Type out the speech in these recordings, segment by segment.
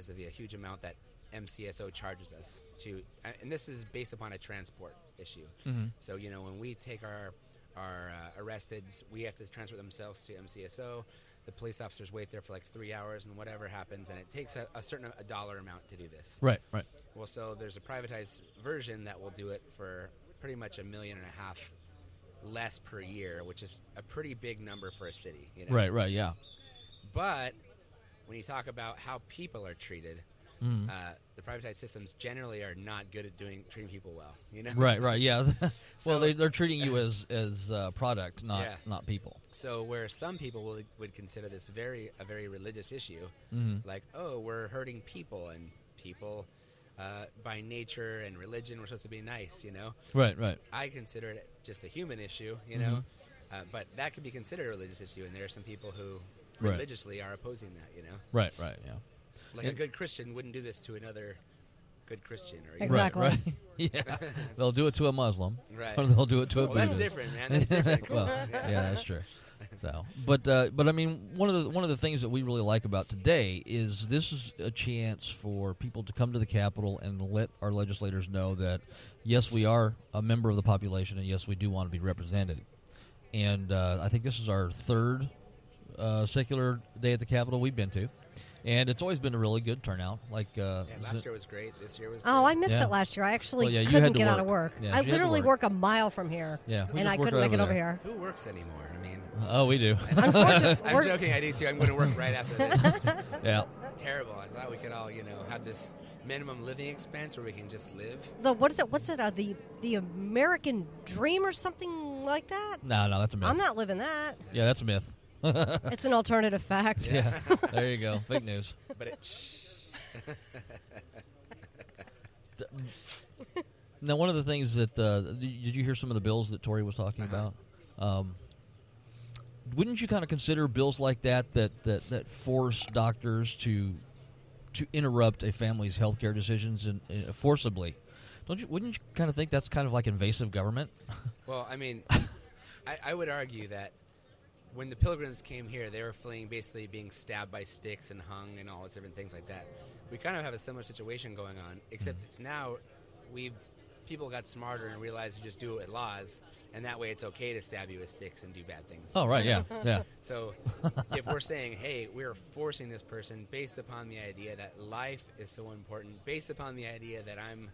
because of the huge amount that MCSO charges us to, and this is based upon a transport issue. So when we take our arresteds, we have to transport themselves to MCSO. The police officers wait there for like 3 hours, and whatever happens, and it takes a certain dollar amount to do this. Right. Well, so there's a privatized version that will do it for pretty much $1.5 million less per year, which is a pretty big number for a city. Right, yeah. But when you talk about how people are treated, the privatized systems generally are not good at treating people well. Right, yeah. So, well, they're treating you as product, not people. So where some people would consider this a very religious issue, like, oh, we're hurting people, and people by nature and religion we're supposed to be nice, Right. I consider it just a human issue, but that could be considered a religious issue, and there are some people who religiously are opposing that, Right, yeah. Like a good Christian wouldn't do this to another good Christian. Or Exactly. Right. Yeah. They'll do it to a Muslim. Right. Or they'll do it to a Buddhist. That's different, man. That's different. Well, yeah, that's true. So, but I mean, one of the things that we really like about today is this is a chance for people to come to the Capitol and let our legislators know that yes, we are a member of the population, and yes, we do want to be represented. And I think this is our third secular day at the Capitol we've been to. And it's always been a really good turnout. Like last year was great. This year was good. I missed it last year. I actually you couldn't had to get out work. of work. Yeah, I you had to literally work. work a mile from here, Yeah, we and just I worked couldn't make it over over there. here. Who works anymore? I mean, oh, we do. Unfortunately, I'm joking. I do too. I'm going to work right after this. Yeah. Terrible. I thought we could all, have this minimum living expense where we can just live. what is it? What's it? The American Dream or something like that? No, that's a myth. I'm not living that. Yeah, that's a myth. It's an alternative fact. Yeah. There you go. Fake news. But it. Now, one of the things that did you hear some of the bills that Tori was talking about? Wouldn't you kind of consider bills like that force doctors to interrupt a family's healthcare decisions and forcibly? Wouldn't you kind of think that's kind of like invasive government? Well, I mean, I would argue that when the Pilgrims came here, they were fleeing basically being stabbed by sticks and hung and all these different things like that. We kind of have a similar situation going on, except it's now people got smarter and realized you just do it with laws, and that way it's okay to stab you with sticks and do bad things. Oh, right, yeah. So if we're saying, hey, we're forcing this person based upon the idea that life is so important, based upon the idea that I'm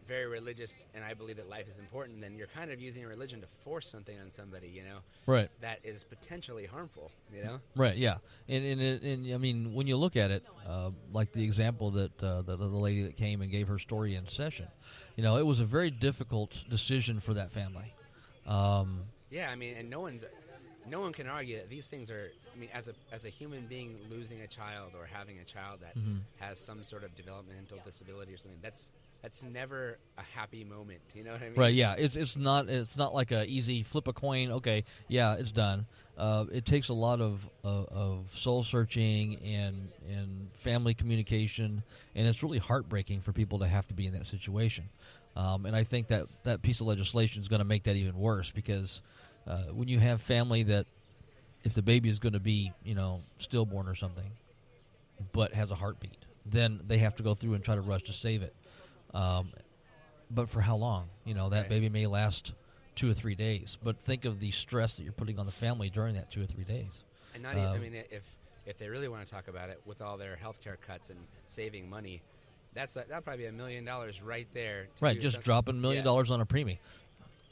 very religious and I believe that life is important, then you're kind of using religion to force something on somebody, Right. that is potentially harmful, Right, yeah. And I mean, when you look at it, like the example that the lady that came and gave her story in session, it was a very difficult decision for that family. Yeah, I mean, and no one can argue that these things are, I mean, as a human being losing a child or having a child that has some sort of developmental disability or something, that's never a happy moment. You know what I mean? Right. Yeah. It's not like a easy flip a coin. Okay. Yeah, it's done. It takes a lot of soul searching and family communication, and it's really heartbreaking for people to have to be in that situation. And I think that piece of legislation is going to make that even worse because when you have family that if the baby is going to be stillborn or something, but has a heartbeat, then they have to go through and try to rush to save it. But for how long? That baby may last 2 or 3 days. But think of the stress that you're putting on the family during that 2 or 3 days. And not even, I mean, if they really want to talk about it, with all their healthcare cuts and saving money, that'll probably be $1 million right there. Right, just dropping $1 million on a preemie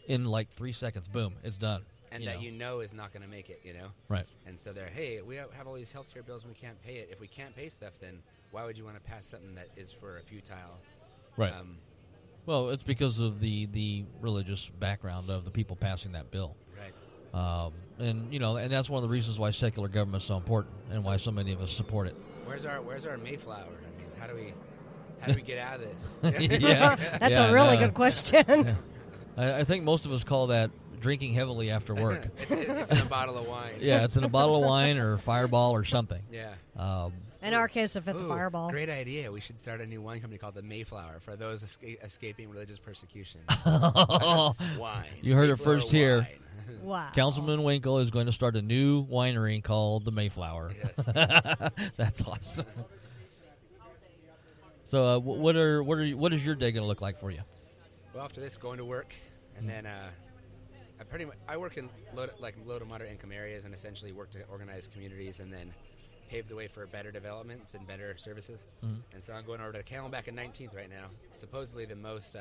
in like 3 seconds. Boom, it's done. And that is not going to make it. Right. And so hey, we have all these healthcare bills and we can't pay it. If we can't pay stuff, then why would you want to pass something that is for a futile? Right. Well, it's because of the religious background of the people passing that bill. Right. And that's one of the reasons why secular government is so important and why so many of us support it. Where's our Mayflower? I mean, how do we get out of this? Yeah. That's a really good question. Yeah. I think most of us call that drinking heavily after work. It's in a bottle of wine. Yeah, it's in a bottle of wine or Fireball or something. Yeah. In our case, if it's a Fireball. Great idea. We should start a new wine company called the Mayflower for those escaping religious persecution. Wine. You heard it Mayflower first here. wine. Wow. Councilman Winkle is going to start a new winery called the Mayflower. Yes. That's awesome. So what is your day going to look like for you? Well, after this, going to work, and then I work in low to moderate income areas, and essentially work to organize communities, and then pave the way for better developments and better services. And so I'm going over to Camelback and 19th right now, supposedly the most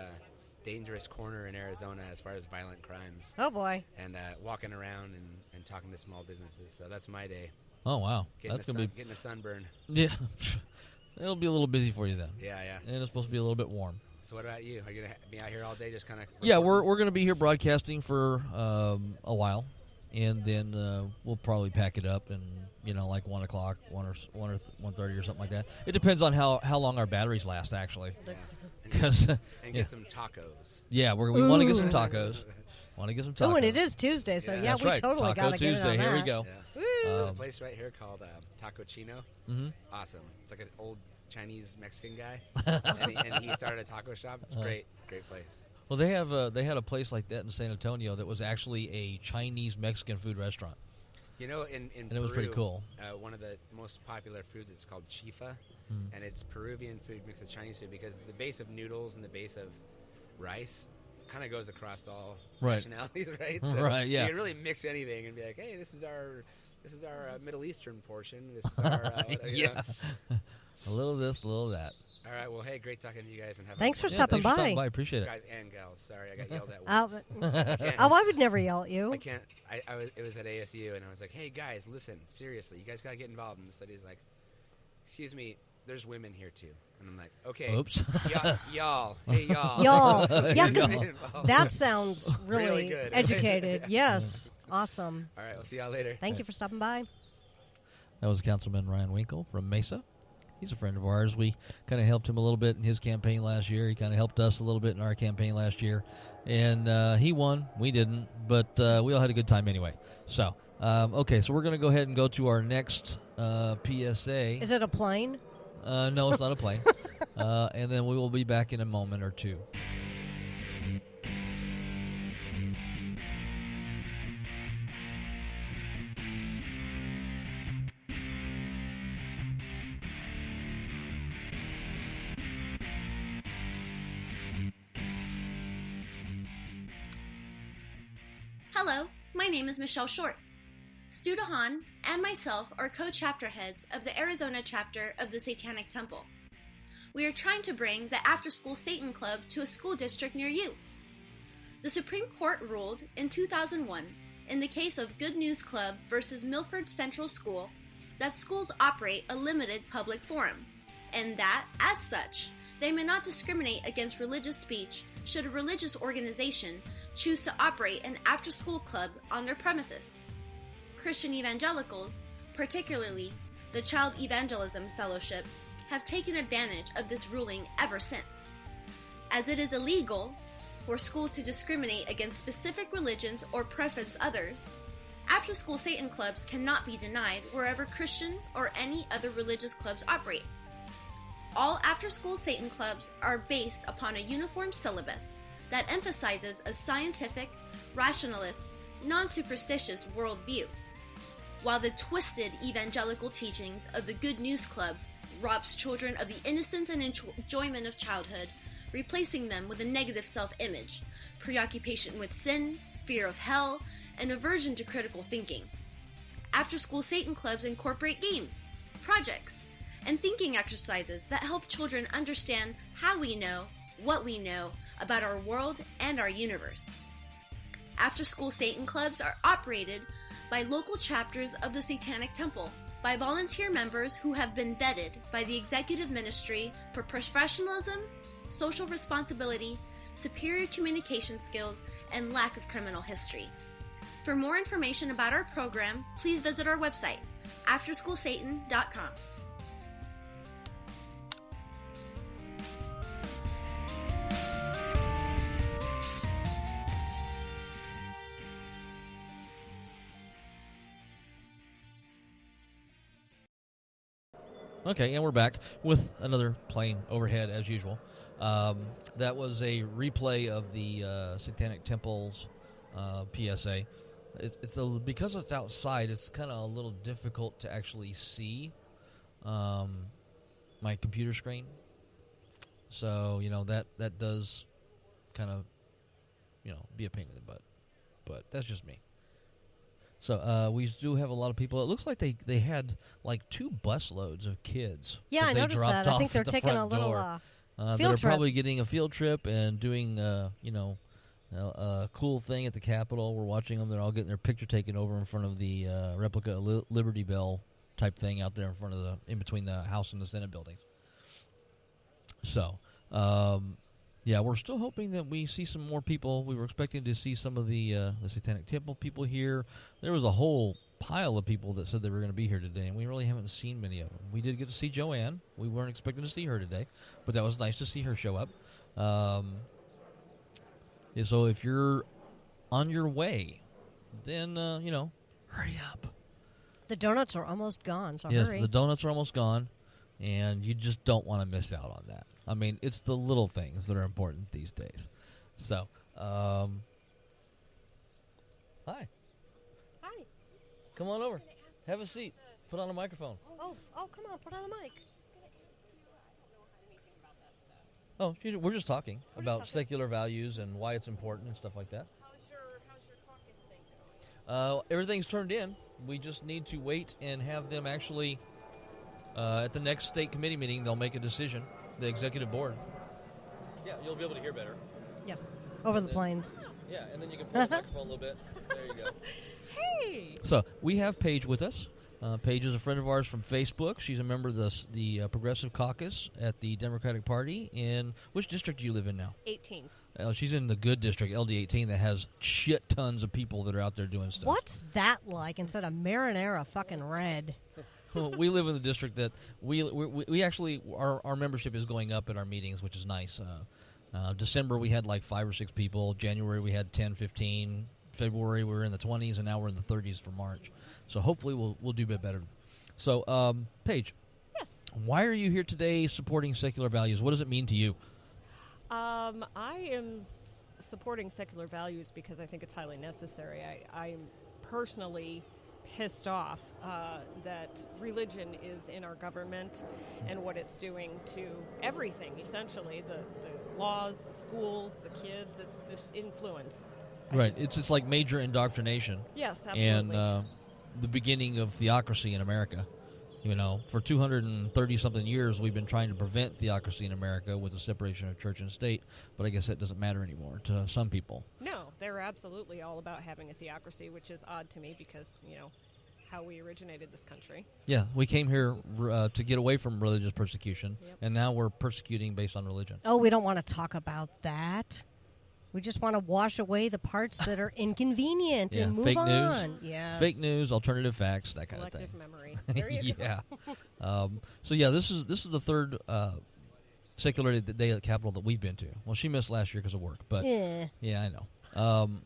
dangerous corner in Arizona as far as violent crimes. Oh, boy. And walking around and talking to small businesses. So that's my day. Oh, wow. That's going to be getting a sunburn. Yeah. It'll be a little busy for you then. Yeah. And it's supposed to be a little bit warm. So what about you? Are you going to be out here all day just kind of... Yeah, we're going to be here broadcasting for a while. And then we'll probably pack it up and, like 1 o'clock, 1 or 1:30 or something like that. It depends on how long our batteries last, actually. Yeah. And get some tacos. Yeah, we want to get some tacos. Oh, and it is Tuesday, so Yeah, we right. totally Taco got to get it Tuesday. on Here we that. go. Yeah. There's a place right here called Taco Chino. Mm-hmm. Awesome. It's like an old Chinese Mexican guy, and he started a taco shop. It's great place. Well, they had a place like that in San Antonio that was actually a Chinese Mexican food restaurant. In And Peru, it was pretty cool. One of the most popular foods is called chifa, and it's Peruvian food mixed with Chinese food because the base of noodles and the base of rice kind of goes across all nationalities, right? So right, yeah. You can really mix anything and be like, hey, this is our Middle Eastern portion. This is our yeah. A little of this, a little of that. All right. Well, hey, great talking to you guys and have Thanks for Yeah, stopping thanks for by. stopping by. Appreciate it. guys and gals. Sorry, I got yelled at Oh, once. I would never yell at you. I can't. It was at ASU, and I was like, "Hey guys, listen, seriously, you guys gotta get involved." And the study's like, "Excuse me, there's women here too." And I'm like, "Okay, Oops. y'all, hey y'all, Y'all. Yeah, Get 'cause involved." that sounds really, Really good. educated. Yes. Awesome. All right, we'll see y'all later. Thank you for stopping by. That was Councilman Ryan Winkle from Mesa. He's a friend of ours. We kind of helped him a little bit in his campaign last year. He kind of helped us a little bit in our campaign last year. And he won. We didn't. But we all had a good time anyway. So, okay, so we're going to go ahead and go to our next PSA. Is it a plane? No, it's not a plane. And then we will be back in a moment or two. Hello, my name is Michelle Short. Stu DeHaan and myself are co-chapter heads of the Arizona chapter of the Satanic Temple. We are trying to bring the After-School Satan Club to a school district near you. The Supreme Court ruled in 2001 in the case of Good News Club versus Milford Central School that schools operate a limited public forum, and that, as such, they may not discriminate against religious speech should a religious organization choose to operate an after-school club on their premises. Christian evangelicals, particularly the Child Evangelism Fellowship, have taken advantage of this ruling ever since. As it is illegal for schools to discriminate against specific religions or preference others, after-school Satan clubs cannot be denied wherever Christian or any other religious clubs operate. All after-school Satan clubs are based upon a uniform syllabus that emphasizes a scientific, rationalist, non-superstitious worldview, while the twisted evangelical teachings of the Good News Clubs robs children of the innocence and enjoyment of childhood, replacing them with a negative self-image, preoccupation with sin, fear of hell, and aversion to critical thinking. After-school Satan clubs incorporate games, projects, and thinking exercises that help children understand how we know, what we know about our world and our universe. After-school Satan clubs are operated by local chapters of the Satanic Temple, by volunteer members who have been vetted by the Executive Ministry for professionalism, social responsibility, superior communication skills, and lack of criminal history. For more information about our program, please visit our website, afterschoolsatan.com. Okay, and we're back with another plane overhead as usual. That was a replay of the Satanic Temple's PSA. Because it's outside, it's kind of a little difficult to actually see my computer screen So that does kind of be a pain in the butt. But that's just me. So we do have a lot of people. It looks like they had like 2 bus loads of kids. Yeah, I they noticed dropped that. I off think they're at the taking front a little door. field They're trip. probably getting a field trip and doing a cool thing at the Capitol. We're watching them. They're all getting their picture taken over in front of the replica Liberty Bell type thing out there in between the House and the Senate buildings. So, yeah, we're still hoping that we see some more people. We were expecting to see some of the Satanic Temple people here. There was a whole pile of people that said they were going to be here today, and we really haven't seen many of them. We did get to see Joanne. We weren't expecting to see her today, but that was nice to see her show up. So if you're on your way, then, hurry up. The donuts are almost gone, so Yes, hurry. the donuts are almost gone, and you just don't want to miss out on that. I mean, it's the little things that are important these days. So, hi. Hi. Come on over. Have a seat. Put on a microphone. Oh, come on, put on a mic. Oh, we're just talking about talking. secular values and why it's important and stuff like that. How's your caucus thing going? Everything's turned in. We just need to wait and have them actually, at the next state committee meeting, they'll make a decision, the executive board. Yeah, you'll be able to hear better. Yep, over the plains. Yeah, and then you can pull the microphone a little bit. There you go. Hey! So we have Paige with us. Paige is a friend of ours from Facebook. She's a member of the Progressive Caucus at the Democratic Party. In which district do you live in now? 18. She's in the good district, LD18, that has shit tons of people that are out there doing stuff. What's that like instead of marinara fucking red? We live in the district that we actually, our membership is going up at our meetings, which is nice. December we had like 5 or 6 people. January we had 10, 15. February we were in the 20s, and now we're in the 30s for March. So hopefully we'll do a bit better. So, Paige. Yes. Why are you here today supporting secular values? What does it mean to you? I am supporting secular values because I think it's highly necessary. I'm personally pissed off that religion is in our government and what it's doing to everything, essentially. The laws, the schools, the kids, it's this influence. Right. It's like major indoctrination. Yes, absolutely. And the beginning of theocracy in America. For 230-something years, we've been trying to prevent theocracy in America with the separation of church and state, but I guess that doesn't matter anymore to some people. No, they're absolutely all about having a theocracy, which is odd to me because, how we originated this country. Yeah, we came here to get away from religious persecution, Yep. and now we're persecuting based on religion. Oh, we don't want to talk about that. We just want to wash away the parts that are inconvenient and move fake on. news, Yes. fake news, alternative facts, that kind of Selective thing. memory. There you go. Yeah. This is the third secular day at the Capitol that we've been to. Well, she missed last year because of work, but Yeah. I know.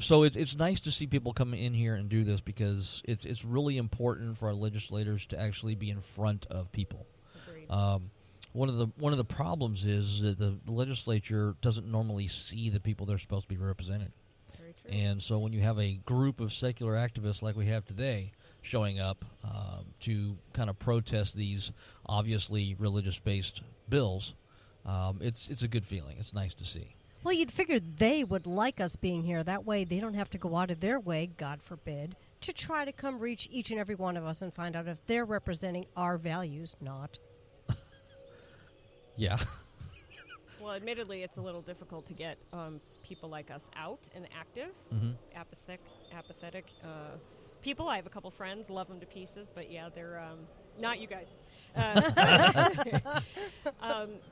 So it's nice to see people come in here and do this because it's really important for our legislators to actually be in front of people. Agreed. One of the problems is that the legislature doesn't normally see the people they're supposed to be representing. Very true. And so when you have a group of secular activists like we have today showing up to kind of protest these obviously religious-based bills, it's a good feeling. It's nice to see. Well, you'd figure they would like us being here. That way they don't have to go out of their way, God forbid, to try to come reach each and every one of us and find out if they're representing our values, not. Yeah. Well, admittedly, it's a little difficult to get people like us out and active. Mm-hmm. Apathetic people. I have a couple friends, love them to pieces, but yeah, they're not you guys.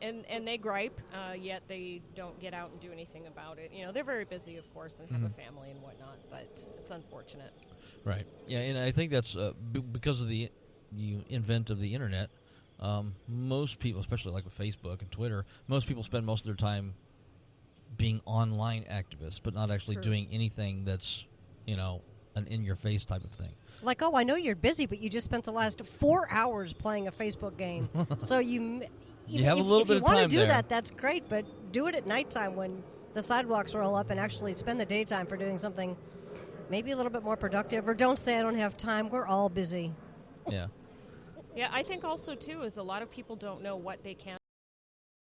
And they gripe, yet they don't get out and do anything about it. They're very busy, of course, and have a family and whatnot, but it's unfortunate. Right. Yeah, and I think that's because of the invent of the internet. Most people, especially like with Facebook and Twitter, most people spend most of their time being online activists, but not actually True. doing anything that's, an in-your-face type of thing. Like, oh, I know you're busy, but you just spent the last 4 hours playing a Facebook game. So you have a little if bit you of want time to do there. that, that's great, but do it at nighttime when the sidewalks roll up and actually spend the daytime for doing something maybe a little bit more productive. Or don't say I don't have time. We're all busy. Yeah. Yeah, I think also, too, is a lot of people don't know what they can